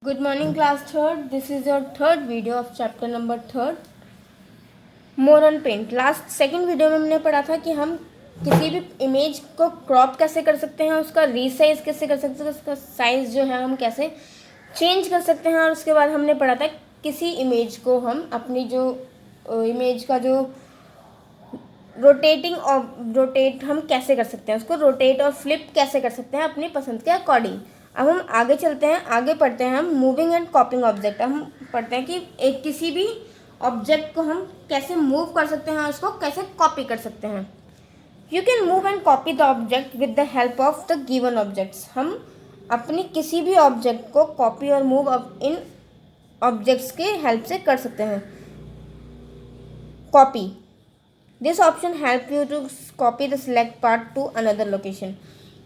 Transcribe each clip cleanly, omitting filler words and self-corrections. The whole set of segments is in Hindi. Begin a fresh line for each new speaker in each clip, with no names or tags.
Good morning, class third. This is your third video of chapter number third, more on paint. Last second video में हमने पढ़ा था कि हम किसी भी इमेज को क्रॉप कैसे कर सकते हैं, उसका रीसाइज कैसे कर सकते हैं, उसका साइज जो है हम कैसे चेंज कर सकते हैं। और उसके बाद हमने पढ़ा था किसी इमेज को हम अपनी जो इमेज का जो रोटेट हम कैसे कर सकते हैं, उसको रोटेट और फ्लिप कैसे कर सकते हैं अपनी पसंद के अकॉर्डिंग। अब हम आगे चलते हैं, आगे पढ़ते हैं हम मूविंग एंड कॉपिंग ऑब्जेक्ट। हम पढ़ते हैं कि एक किसी भी ऑब्जेक्ट को हम कैसे मूव कर सकते हैं, उसको कैसे कॉपी कर सकते हैं। You can move and copy the object with the help of the given objects. हम अपनी किसी भी ऑब्जेक्ट को कॉपी और मूव इन ऑब्जेक्ट्स के हेल्प से कर सकते हैं। Copy, this option help you to copy the select part to another location.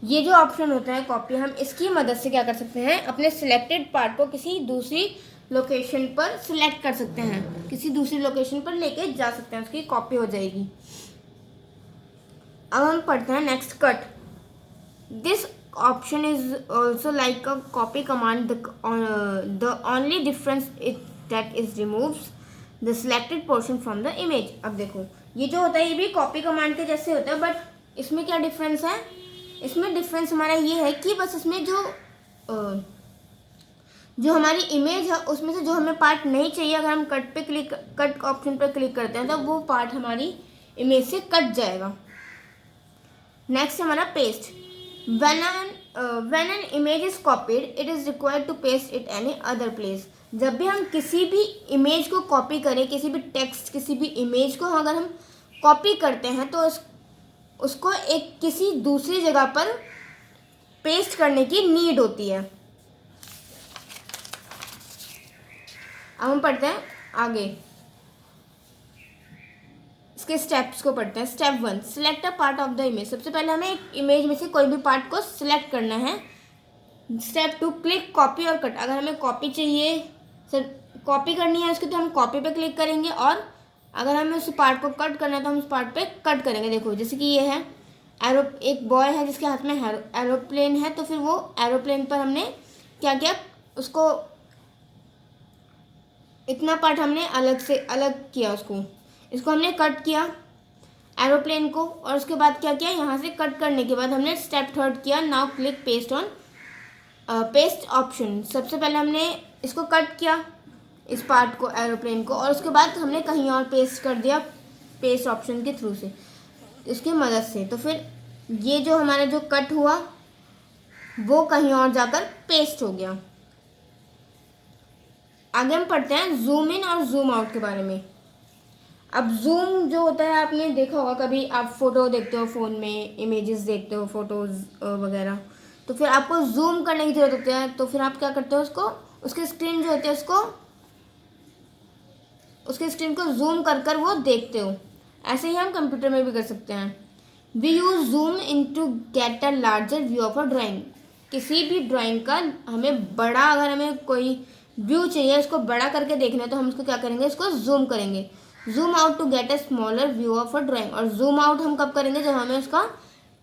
ये जो ऑप्शन होता है कॉपी, हम इसकी मदद से क्या कर सकते हैं, अपने सिलेक्टेड पार्ट को किसी दूसरी लोकेशन पर सिलेक्ट कर सकते हैं, किसी दूसरी लोकेशन पर लेके जा सकते हैं, उसकी कॉपी हो जाएगी। अब हम पढ़ते हैं next, cut. This option is also like a copy command, the only difference it that is removes the selected portion from the image. अब देखो, ये जो होता है ये भी कॉपी कमांड के जैसे होता है, बट इसमें क्या डिफरेंस है, इसमें डिफरेंस हमारा ये है कि बस इसमें जो हमारी इमेज है उसमें से जो हमें पार्ट नहीं चाहिए, अगर हम कट ऑप्शन पर क्लिक करते हैं तो वो पार्ट हमारी इमेज से कट जाएगा। नेक्स्ट हमारा paste. When an image is copied it is required to paste it any other place. जब भी हम किसी भी इमेज को कॉपी करें, किसी भी टेक्स्ट, किसी भी इमेज को अगर हम कॉपी करते हैं तो उसको एक किसी दूसरी जगह पर पेस्ट करने की नीड होती है। अब हम पढ़ते हैं आगे, इसके स्टेप्स को पढ़ते हैं। Step 1, select a part of the image. सबसे पहले हमें एक इमेज में से कोई भी पार्ट को सिलेक्ट करना है। स्टेप 2, क्लिक कॉपी और कट। अगर हमें कॉपी चाहिए, कॉपी करनी है उसकी, तो हम कॉपी पे क्लिक करेंगे, और अगर हमें उस पार्ट को कट करना है तो हम उस पार्ट पे कट करेंगे। देखो, जैसे कि ये है एक बॉय है जिसके हाथ में एरोप्लेन है, तो फिर वो एरोप्लेन पर हमने क्या किया, उसको इतना पार्ट हमने अलग किया, इसको हमने कट किया एरोप्लेन को, और उसके बाद क्या किया, यहाँ से कट करने के बाद हमने स्टेप 3 किया, now click paste on paste option. सबसे पहले हमने इसको कट किया, इस पार्ट को, एरोप्लेन को, और उसके बाद हमने कहीं और पेस्ट कर दिया पेस्ट ऑप्शन के थ्रू से, इसकी मदद से। तो फिर ये जो हमारा जो कट हुआ वो कहीं और जाकर पेस्ट हो गया। आगे हम पढ़ते हैं जूम इन और जूम आउट के बारे में। अब जूम जो होता है, आपने देखा होगा कभी, आप फोटो देखते हो फ़ोन में, इमेजेस देखते हो, फोटोज़ वगैरह, तो फिर आपको जूम करने की जरूरत होती है। तो फिर आप क्या करते हो, उसकी स्क्रीन जो होती है उसके स्क्रीन को जूम कर वो देखते हो। ऐसे ही हम कंप्यूटर में भी कर सकते हैं। We use zoom in to get a larger view of a drawing. किसी भी ड्राइंग का हमें बड़ा, अगर हमें कोई व्यू चाहिए, उसको बड़ा करके देखना है, तो हम उसको क्या करेंगे, इसको जूम करेंगे। Zoom out to get a smaller view of a drawing. और जूम आउट हम कब करेंगे, जब हमें उसका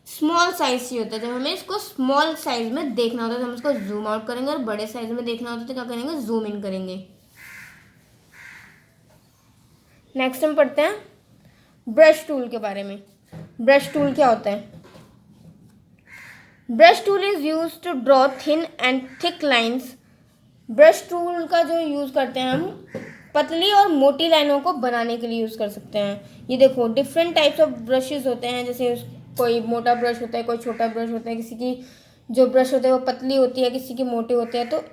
स्मॉल साइज चाहिए होता है, जब हमें इसको स्मॉल साइज में देखना होता है तो हम इसको जूम आउट करेंगे, और बड़े साइज में देखना होता है तो क्या करेंगे, जूम इन करेंगे। नेक्स्ट हम पढ़ते हैं ब्रश टूल के बारे में। ब्रश टूल क्या होता है? Brush tool is use to draw thin and thick lines. Brush tool का जो यूज़ करते हैं हम पतली और मोटी लाइनों को बनाने के लिए यूज़ कर सकते हैं। ये देखो, डिफरेंट टाइप्स ऑफ ब्रशेस होते हैं, जैसे कोई मोटा ब्रश होता है, कोई छोटा ब्रश होता है, किसी की जो ब्रश होते हैं वो पतली होती है, किसी की मोटी होती है, तो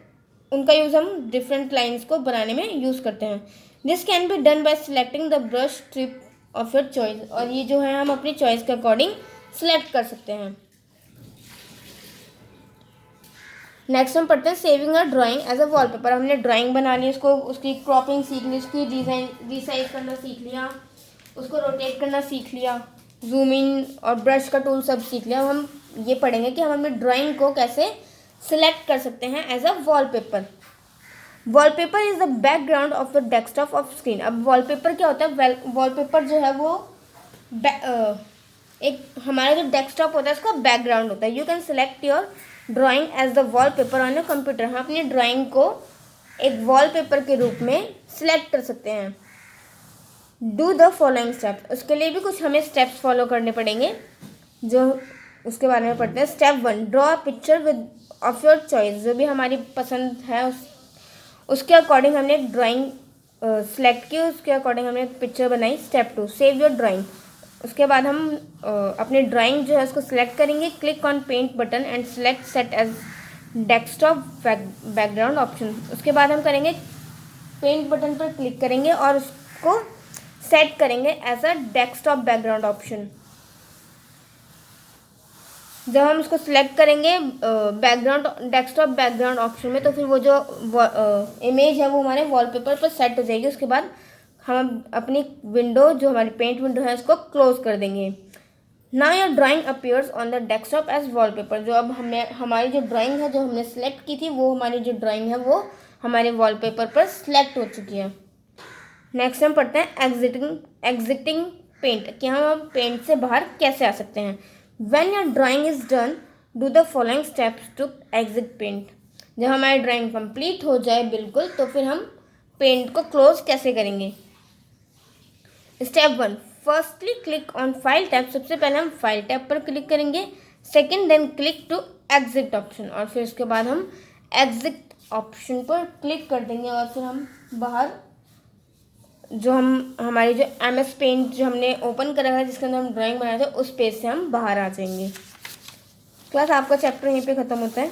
उनका यूज़ हम डिफरेंट लाइन्स को बनाने में यूज़ करते हैं। This can be done by selecting the brush tip of your choice. और ये जो है हम अपनी चॉइस के अकॉर्डिंग सिलेक्ट कर सकते हैं। नेक्स्ट हम पढ़ते हैं saving a drawing as a wallpaper. हमने ड्राइंग बना ली, उसको उसकी क्रॉपिंग सीख ली, उसकी डिज़ाइन रिसाइज करना सीख लिया, उसको रोटेट करना सीख लिया, जूम इन और ब्रश का टूल सब सीख लिया। अब हम ये पढ़ेंगे कि हम अपनी ड्राइंग को कैसे सिलेक्ट कर सकते हैं as a wallpaper. Wallpaper is the background of the desktop of screen. अब वॉलपेपर क्या होता है, वॉलपेपर जो है वो एक हमारा जो डेस्कटॉप होता है उसका बैकग्राउंड होता है। You can select your drawing as the wallpaper on your computer. हम अपनी ड्राइंग को एक वॉलपेपर के रूप में सिलेक्ट कर सकते हैं। डू द फॉलोइंग स्टेप्स, उसके लिए भी कुछ हमें स्टेप्स फॉलो करने पड़ेंगे जो उसके बारे में पढ़ते हैं। Step 1, draw a picture with of your choice, जो भी हमारी पसंद है उसके अकॉर्डिंग हमने एक ड्राइंग सेलेक्ट की, उसके अकॉर्डिंग हमने एक पिक्चर बनाई। स्टेप 2, सेव योर ड्राइंग, उसके बाद हम अपनी ड्राइंग जो है उसको सिलेक्ट करेंगे। Click on paint button and select set as desktop background option, उसके बाद हम करेंगे पेंट बटन पर क्लिक करेंगे और उसको सेट करेंगे as a desktop background option. जब हम उसको सिलेक्ट करेंगे डेस्कटॉप बैकग्राउंड ऑप्शन में, तो फिर वो जो इमेज है वो हमारे वॉलपेपर पर सेट हो जाएगी। उसके बाद हम अपनी विंडो जो हमारी पेंट विंडो है उसको क्लोज कर देंगे। Now your drawing appears on the desktop as wallpaper, जो अब हमारी जो ड्राइंग है जो हमने सेलेक्ट की थी वो हमारी जो ड्राइंग है वो हमारे वॉलपेपर पर सिलेक्ट हो चुकी है। नेक्स्ट हम पढ़ते हैं एग्जिटिंग पेंट, कि हम पेंट से बाहर कैसे आ सकते हैं। When your drawing is done, do the following steps to exit paint. जब हमारी ड्राइंग कंप्लीट हो जाए बिल्कुल, तो फिर हम पेंट को क्लोज कैसे करेंगे। Step 1, firstly click on file tab, सबसे पहले हम फाइल टैब पर क्लिक करेंगे। Second, then click to exit option, और फिर उसके बाद हम एग्जिट ऑप्शन पर क्लिक कर देंगे और फिर हम बाहर जो हमारी जो MS पेंट जो हमने ओपन करा है जिसके अंदर हम ड्राइंग बनाए थे उस पेज से हम बाहर आ जाएंगे। क्लास आपका चैप्टर यहीं पे ख़त्म होता है।